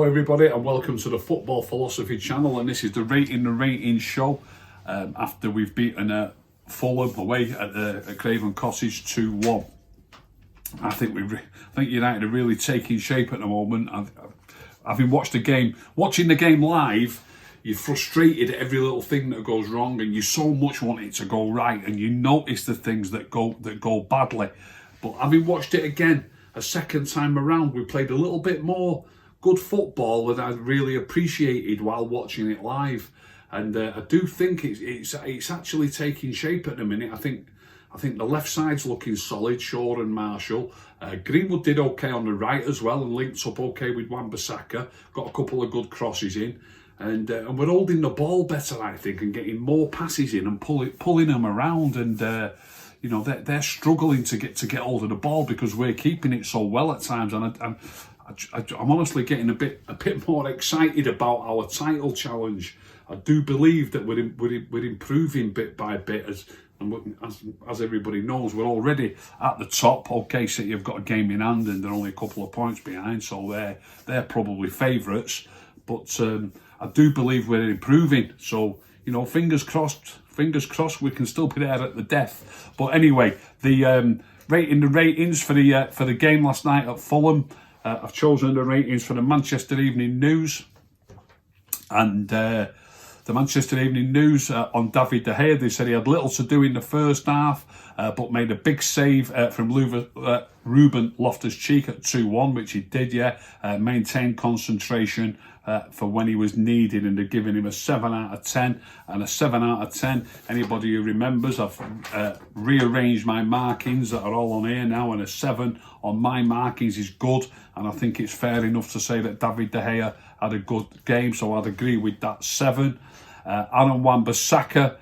Hello everybody and welcome to the Football Philosophy channel, and this is the Ratings show after we've beaten Fulham away at Craven Cottage 2-1. I think United are really taking shape at the moment. Having watched watching the game live, you're frustrated at every little thing that goes wrong, and you so much want it to go right, and you notice the things that go badly. But having watched it again a second time around, we played a little bit more good football that I really appreciated while watching it live, and I do think it's actually taking shape at the minute. I think the left side's looking solid, Shaw and Marshall. Greenwood did okay on the right as well and linked up okay with Wan-Bissaka. Got a couple of good crosses in, and we're holding the ball better, I think, and getting more passes in and pulling them around. And they're struggling to get hold of the ball because we're keeping it so well at times. And I'm honestly getting a bit more excited about our title challenge. I do believe that we're improving bit by bit, as everybody knows, we're already at the top. Okay, City have got a game in hand and they're only a couple of points behind, so they're probably favourites. But I do believe we're improving. So fingers crossed we can still be there at the death. But anyway, the ratings for the game last night at Fulham. I've chosen the ratings for the Manchester Evening News, and the Manchester Evening News on David De Gea. They said he had little to do in the first half, but made a big save from Ruben Loftus-Cheek at 2-1, which he did. Maintained concentration for when he was needed, and they're giving him a 7 out of 10 and a 7 out of 10. Anybody who remembers, I've rearranged my markings that are all on here now, and a 7 on my markings is good, and I think it's fair enough to say that David De Gea had a good game, so I'd agree with that 7. Aaron Wan-Bissaka,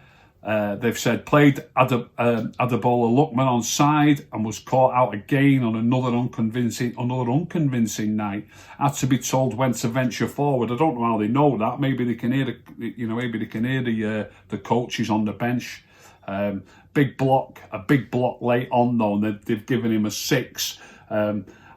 they've said played Adebola Lookman on side and was caught out again on another unconvincing night. Had to be told when to venture forward. I don't know how they know that. Maybe they can hear the coaches on the bench. A big block late on though, and they've given him a 6.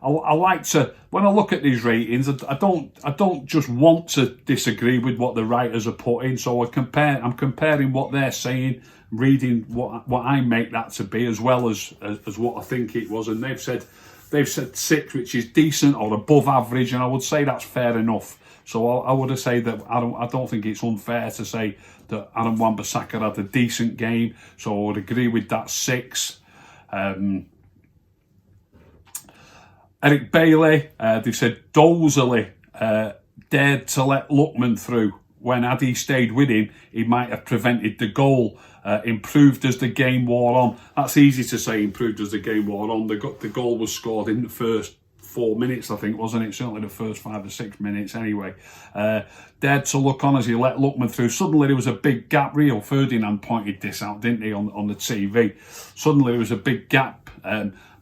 I like to, when I look at these ratings, I don't just want to disagree with what the writers are putting. So I'm comparing what they're saying, reading what I make that to be, as well as what I think it was. And they've said 6, which is decent or above average, and I would say that's fair enough. So I would say that I don't think it's unfair to say that Aaron Wan-Bissaka had a decent game. So I would agree with that 6. Eric Bailey, they've said Dozily dared to let Lookman through. When had he stayed with him, he might have prevented the goal. Improved as the game wore on. That's easy to say, improved as the game wore on. The goal was scored in the first 4 minutes, I think, wasn't it? Certainly the first 5 or 6 minutes anyway. Dared to look on as he let Lookman through. Suddenly there was a big gap. Rio Ferdinand pointed this out, didn't he, on the TV. Suddenly there was a big gap.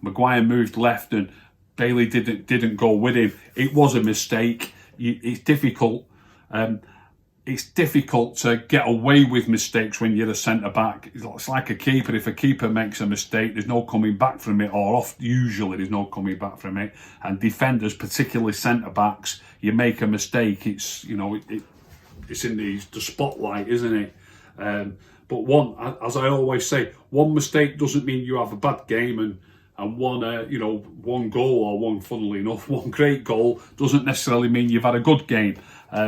Maguire moved left and Bailey didn't go with him. It was a mistake. It's difficult. It's difficult to get away with mistakes when you're a centre-back. It's like a keeper. If a keeper makes a mistake, there's no coming back from it, or usually there's no coming back from it. And defenders, particularly centre-backs, you make a mistake, it's it's in the spotlight, isn't it? But as I always say, one mistake doesn't mean you have a bad game, and one goal, or funnily enough, one great goal doesn't necessarily mean you've had a good game.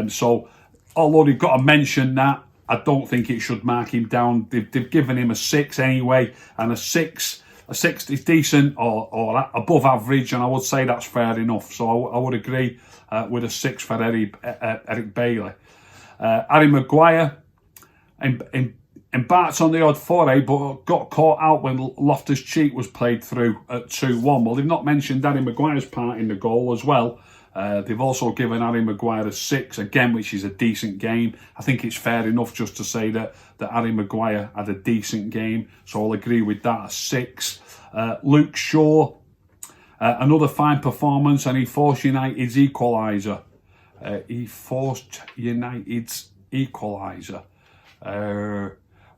So although they've got to mention that, I don't think it should mark him down. They've given him a 6 anyway, and a 6 is decent or above average, and I would say that's fair enough. So I would agree with a 6 for Eric Bailey. Harry Maguire embarked on the odd foray, but got caught out when Loftus-Cheek was played through at 2-1. Well, they've not mentioned Harry Maguire's part in the goal as well. They've also given Harry Maguire a 6, again, which is a decent game. I think it's fair enough just to say that Harry Maguire had a decent game, so I'll agree with that, a 6. Luke Shaw, another fine performance, and he forced United's equaliser.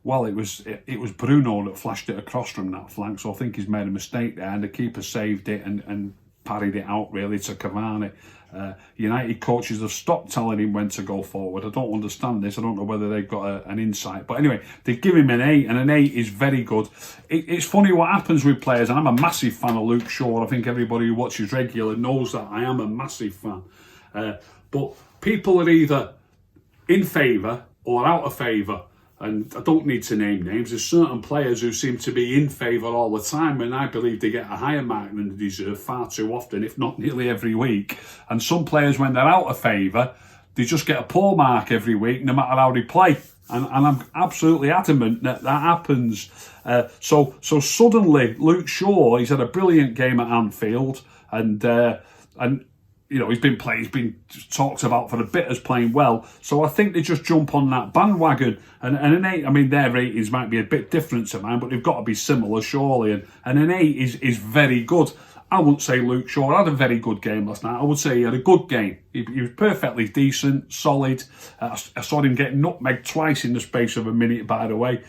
Well, it was Bruno that flashed it across from that flank, so I think he's made a mistake there, and the keeper saved it, and parried it out really to Cavani. United coaches have stopped telling him when to go forward. I don't understand this. I don't know whether they've got an insight. But anyway, they give him an 8, and an 8 is very good. It's funny what happens with players, and I'm a massive fan of Luke Shaw. I think everybody who watches regular knows that I am a massive fan. But people are either in favour or out of favour. And I don't need to name names. There's certain players who seem to be in favour all the time, and I believe they get a higher mark than they deserve far too often, if not nearly every week. And some players, when they're out of favour, they just get a poor mark every week, no matter how they play. And I'm absolutely adamant that happens. So suddenly, Luke Shaw, he's had a brilliant game at Anfield, and you know, he's been talked about for a bit as playing well. So I think they just jump on that bandwagon. And an 8, I mean, their ratings might be a bit different to mine, but they've got to be similar, surely. And an 8 is very good. I wouldn't say Luke Shaw had a very good game last night. I would say he had a good game. He was perfectly decent, solid. I saw him get nutmegged twice in the space of a minute, by the way.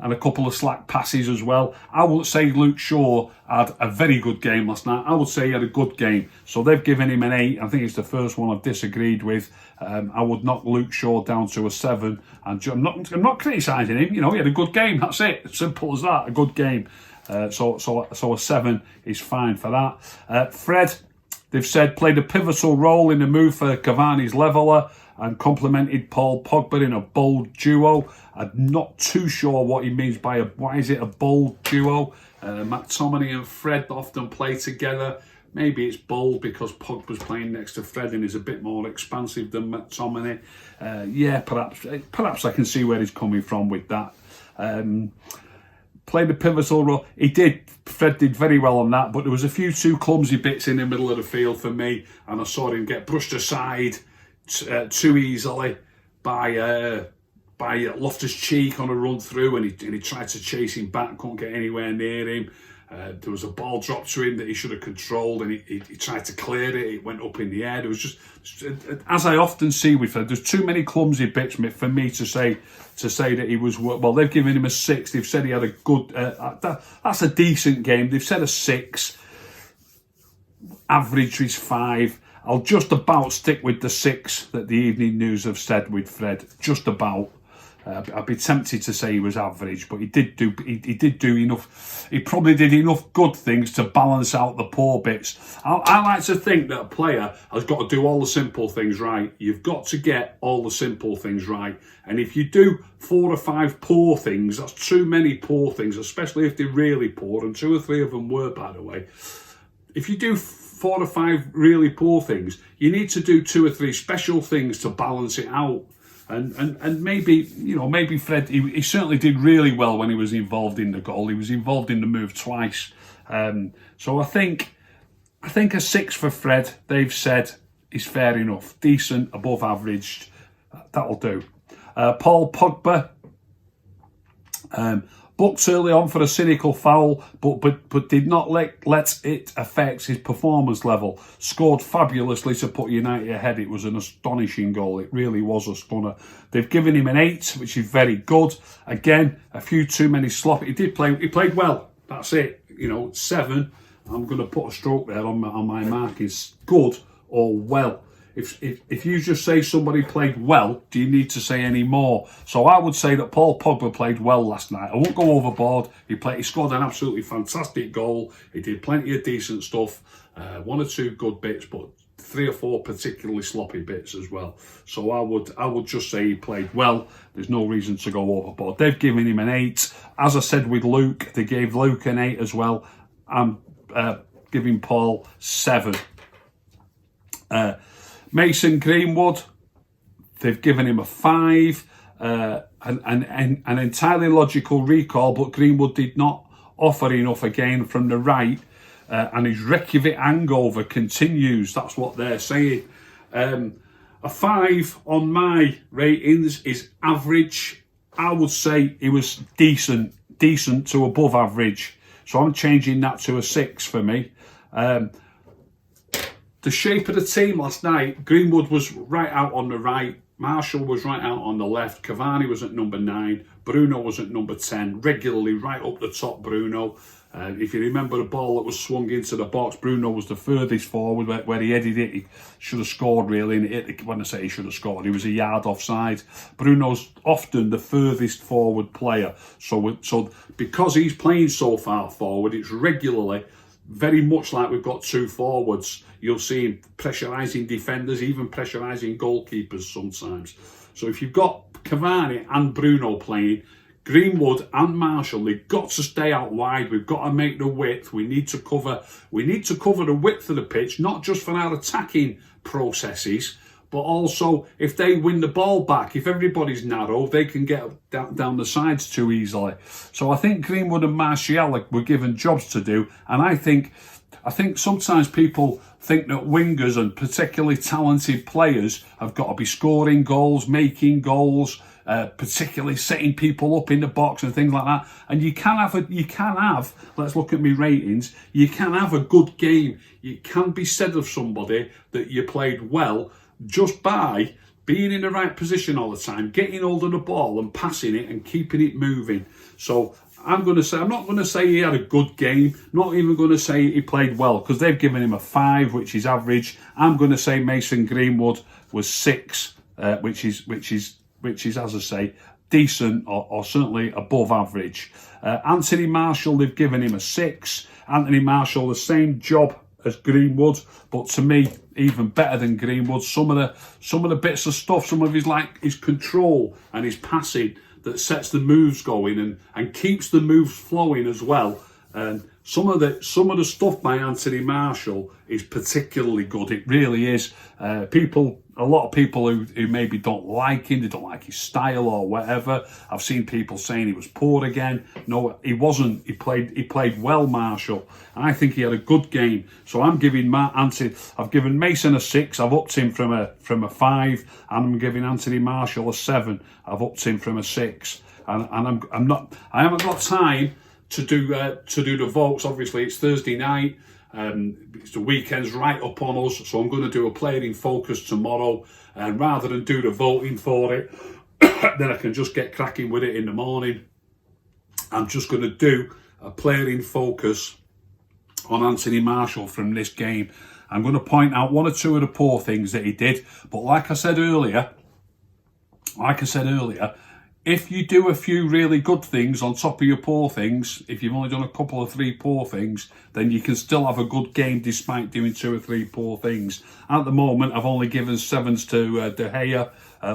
And a couple of slack passes as well. I would say Luke Shaw had a very good game last night. I would say he had a good game. So they've given him an 8. I think it's the first one I've disagreed with. I would knock Luke Shaw down to a 7. And I'm not criticising him. You know, he had a good game. That's it. Simple as that. A good game. So a 7 is fine for that. Fred, they've said, played a pivotal role in the move for Cavani's leveller and complimented Paul Pogba in a bold duo. I'm not too sure what he means by why is it a bold duo? McTominay and Fred often play together. Maybe it's bold because Pogba's playing next to Fred and is a bit more expansive than McTominay. Yeah, perhaps I can see where he's coming from with that. Played a pivotal role. Fred did very well on that, but there was a few too clumsy bits in the middle of the field for me, and I saw him get brushed aside too easily by Loftus-Cheek on a run through, and he tried to chase him back, couldn't get anywhere near him. There was a ball dropped to him that he should have controlled, and he tried to clear it. It went up in the air. There was just, as I often see with Fred, there's too many clumsy bits for me to say that he was. Well, they've given him a 6. They've said he had a good. That's a decent game. They've said a 6. Average is 5. I'll just about stick with the 6 that the Evening News have said with Fred. Just about. I'd be tempted to say he was average, but he did do enough. He probably did enough good things to balance out the poor bits. I like to think that a player has got to do all the simple things right. You've got to get all the simple things right. And if you do 4 or 5 poor things, that's too many poor things, especially if they're really poor, and 2 or 3 of them were, by the way. If you do 4 or 5 really poor things, you need to do 2 or 3 special things to balance it out. And maybe Fred, he certainly did really well when he was involved in the goal. He was involved in the move twice. So I think a 6 for Fred, they've said, is fair enough. Decent, above average, that'll do. Paul Pogba, booked early on for a cynical foul, but did not let it affect his performance level. Scored fabulously to put United ahead. It was an astonishing goal. It really was a stunner. They've given him an 8, which is very good. Again, a few too many sloppy. He played well. That's it. 7. I'm going to put a stroke there on my mark. Is good or well. If you just say somebody played well, do you need to say any more? So I would say that Paul Pogba played well last night. I won't go overboard. He scored an absolutely fantastic goal. He did plenty of decent stuff. 1 or 2 good bits, but 3 or 4 particularly sloppy bits as well. So I would just say he played well. There's no reason to go overboard. They've given him an 8. As I said with Luke, they gave Luke an 8 as well. I'm giving Paul 7. Mason Greenwood, they've given him a 5, an entirely logical recall, but Greenwood did not offer enough again from the right, and his Reykjavik hangover continues. That's what they're saying. A 5 on my ratings is average. I would say it was decent to above average. So I'm changing that to a 6 for me. The shape of the team last night, Greenwood was right out on the right, Marshall was right out on the left, Cavani was at number 9, Bruno was at number 10, regularly right up the top Bruno. If you remember the ball that was swung into the box, Bruno was the furthest forward where he headed it. He should have scored really, and when I say he should have scored, he was a yard offside. Bruno's often the furthest forward player, so because he's playing so far forward, it's regularly very much like we've got two forwards. You'll see him pressurising defenders, even pressurising goalkeepers sometimes. So if you've got Cavani and Bruno playing, Greenwood and Marshall, they've got to stay out wide. We've got to make the width. We need to cover the width of the pitch, not just for our attacking processes, but also if they win the ball back, if everybody's narrow, they can get down the sides too easily. So I think Greenwood and Martial were given jobs to do, and I think sometimes people think that wingers and particularly talented players have got to be scoring goals, making goals, particularly setting people up in the box and things like that. And you can have, let's look at my ratings, you can have a good game. It can be said of somebody that you played well just by being in the right position all the time, getting hold of the ball and passing it and keeping it moving. So I'm not going to say he had a good game, not even going to say he played well, because they've given him a 5, which is average. I'm going to say Mason Greenwood was 6, which is, as I say, decent or certainly above average. Anthony Martial, they've given him a 6. Anthony Martial, the same job as Greenwood, but to me, even better than Greenwood. Some of the bits of stuff, some of his control and his passing that sets the moves going and keeps the moves flowing as well. And some of the stuff by Anthony Martial is particularly good. It really is. A lot of people who maybe don't like him, they don't like his style or whatever. I've seen people saying he was poor again. No, he wasn't. He played well, Martial. And I think he had a good game. So I'm giving I've given Mason a 6. I've upped him from a 5, and I'm giving Anthony Martial a 7. I've upped him from a 6. And I haven't got time to do the votes. Obviously, it's Thursday night. It's the weekend's right up on us, so I'm going to do a player in focus tomorrow, and rather than do the voting for it, then I can just get cracking with it in the morning. I'm just going to do a player in focus on Anthony Martial from this game. I'm going to point out one or two of the poor things that he did, but like I said earlier, if you do a few really good things on top of your poor things, if you've only done a couple of 3 poor things, then you can still have a good game despite doing 2 or 3 poor things. At the moment, I've only given 7s to De Gea,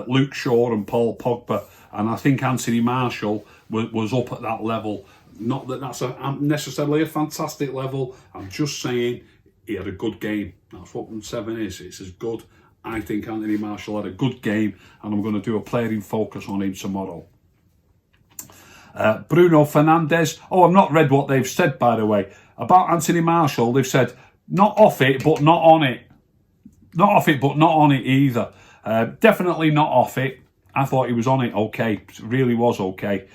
Luke Shaw and Paul Pogba, and I think Anthony Martial was up at that level. Not that that's necessarily a fantastic level, I'm just saying he had a good game. That's what 7 is. It's as good. I think Anthony Martial had a good game, and I'm going to do a player in focus on him tomorrow. Bruno Fernandes. Oh, I've not read what they've said, by the way. About Anthony Martial, they've said, not off it, but not on it. Not off it, but not on it either. Definitely not off it. I thought he was on it okay. It really was okay.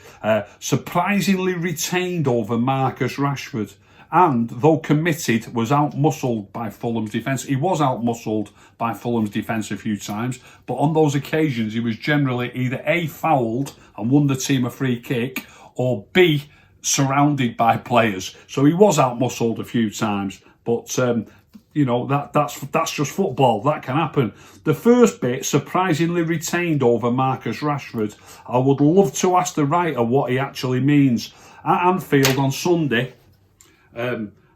Surprisingly retained over Marcus Rashford. And though committed, was out-muscled by Fulham's defence. He was out-muscled by Fulham's defence a few times, but on those occasions he was generally either A, fouled and won the team a free kick, or B, surrounded by players. So he was out-muscled a few times, but that's just football. That can happen. The first bit, surprisingly retained over Marcus Rashford. I would love to ask the writer what he actually means. At Anfield on Sunday,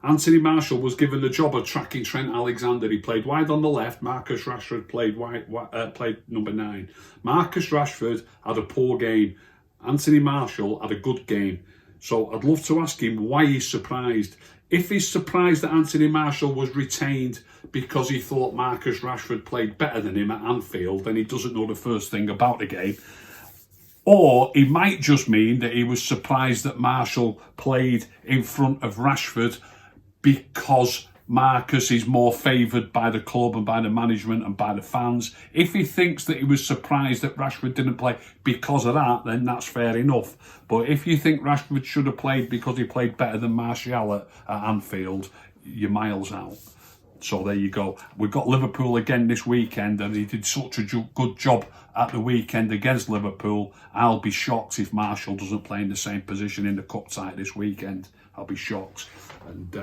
Anthony Martial was given the job of tracking Trent Alexander. He played wide on the left. Marcus Rashford played number 9. Marcus Rashford had a poor game. Anthony Martial had a good game. So I'd love to ask him why he's surprised. If he's surprised that Anthony Martial was retained because he thought Marcus Rashford played better than him at Anfield, then he doesn't know the first thing about the game. Or he might just mean that he was surprised that Martial played in front of Rashford because Marcus is more favoured by the club and by the management and by the fans. If he thinks that he was surprised that Rashford didn't play because of that, then that's fair enough. But if you think Rashford should have played because he played better than Martial at Anfield, you're miles out. So there you go. We've got Liverpool again this weekend, and he did such a good job at the weekend against Liverpool. I'll be shocked if Martial doesn't play in the same position in the cup tie this weekend. I'll be shocked. And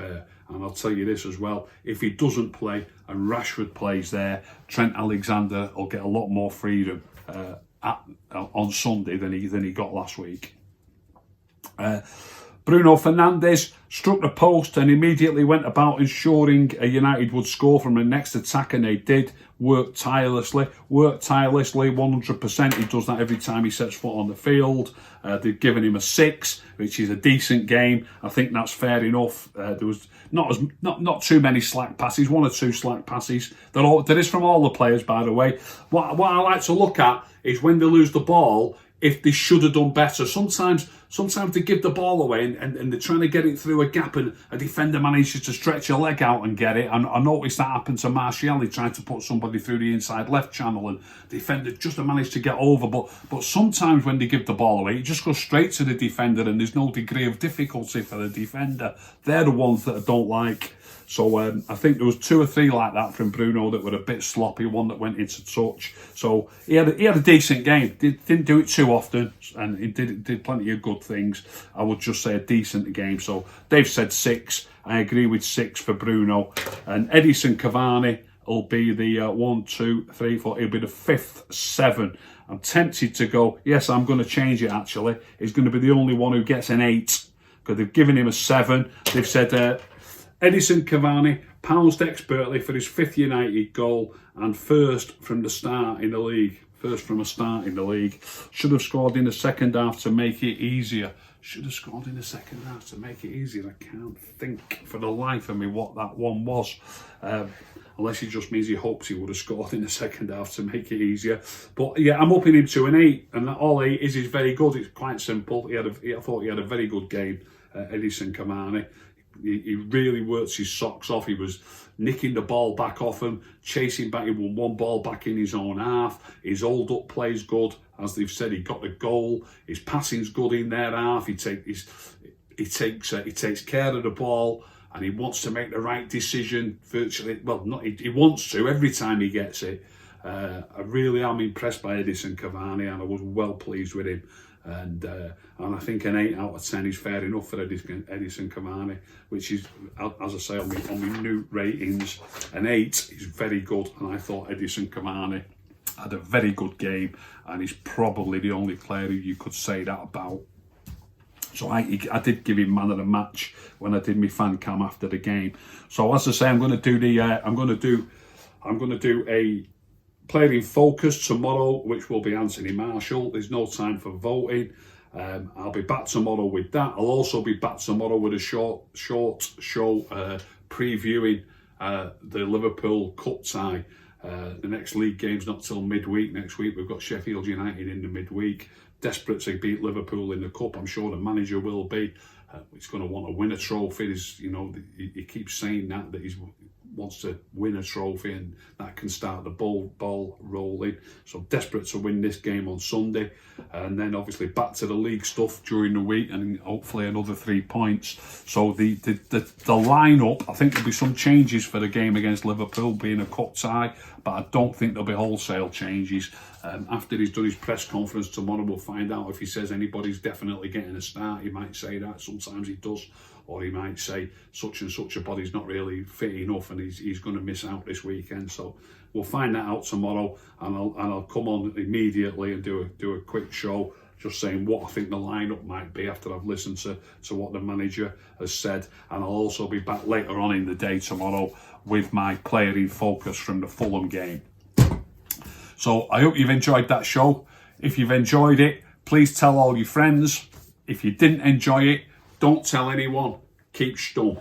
I'll tell you this as well, if he doesn't play and Rashford plays there, Trent Alexander will get a lot more freedom on Sunday than he got last week. Bruno Fernandes struck the post and immediately went about ensuring United would score from the next attack, and they did. Worked tirelessly, 100%. He does that every time he sets foot on the field. They've given him a 6, which is a decent game. I think that's fair enough. There was not too many slack passes, 1 or 2 slack passes. That is from all the players, by the way. What I like to look at is when they lose the ball, if they should have done better. Sometimes they give the ball away and they're trying to get it through a gap and a defender manages to stretch a leg out and get it. And I noticed that happened to Martial. He tried to put somebody through the inside left channel and the defender just managed to get over. But sometimes when they give the ball away, it just goes straight to the defender and there's no degree of difficulty for the defender. They're the ones that I don't like. So I think there was 2 or 3 like that from Bruno that were a bit sloppy, one that went into touch. So he had a decent game. Didn't do it too often, and he did plenty of good things. I would just say a decent game. So Dave said 6. I agree with 6 for Bruno. And Edison Cavani will be the 1, 2, 3, 4. He'll be the 5th 7. I'm tempted to go, yes, I'm going to change it actually. He's going to be the only one who gets an 8 because they've given him a 7. They've said... Edison Cavani pounced expertly for his 5th United goal and first from a start in the league. Should have scored in the second half to make it easier. I can't think for the life of me what that one was. Unless it just means he hopes he would have scored in the second half to make it easier. But yeah, I'm upping him to an 8, and that all 8 is very good. It's quite simple. I thought he had a very good game, Edison Cavani. He really worked his socks off. He was nicking the ball back off him, chasing back. He won 1 ball back in his own half. His hold-up play's good. As they've said, he got the goal. His passing's good in their half. He takes care of the ball, and he wants to make the right decision virtually. Well, he wants to every time he gets it. I really am impressed by Edison Cavani, and I was well pleased with him. And I think an 8 out of 10 is fair enough for Edison Cavani, which is, as I say, on my new ratings, an 8 is very good. And I thought Edison Cavani had a very good game, and he's probably the only player who you could say that about. So I did give him man of the match when I did my fan cam after the game. So as I say, I'm going to do a player in focus tomorrow, which will be Anthony Martial. There's no time for voting. I'll be back tomorrow with that. I'll also be back tomorrow with a short show previewing the Liverpool Cup tie. The next league game's not till midweek next week. We've got Sheffield United in the midweek. Desperate to beat Liverpool in the Cup. I'm sure the manager will be. He's going to want to win a trophy. He keeps saying that he wants to win a trophy, and that can start the ball rolling. So desperate to win this game on Sunday, and then obviously back to the league stuff during the week, and hopefully another 3 points. So the lineup, I think there'll be some changes for the game against Liverpool, being a cup tie, but I don't think there'll be wholesale changes. After he's done his press conference tomorrow, we'll find out if he says anybody's definitely getting a start. He might say that. Sometimes he does. Or he might say such and such a body's not really fit enough and he's going to miss out this weekend. So we'll find that out tomorrow, and I'll come on immediately and do a quick show just saying what I think the lineup might be after I've listened to what the manager has said. And I'll also be back later on in the day tomorrow with my player in focus from the Fulham game. So I hope you've enjoyed that show. If you've enjoyed it, please tell all your friends. If you didn't enjoy it, don't tell anyone. Keep stum.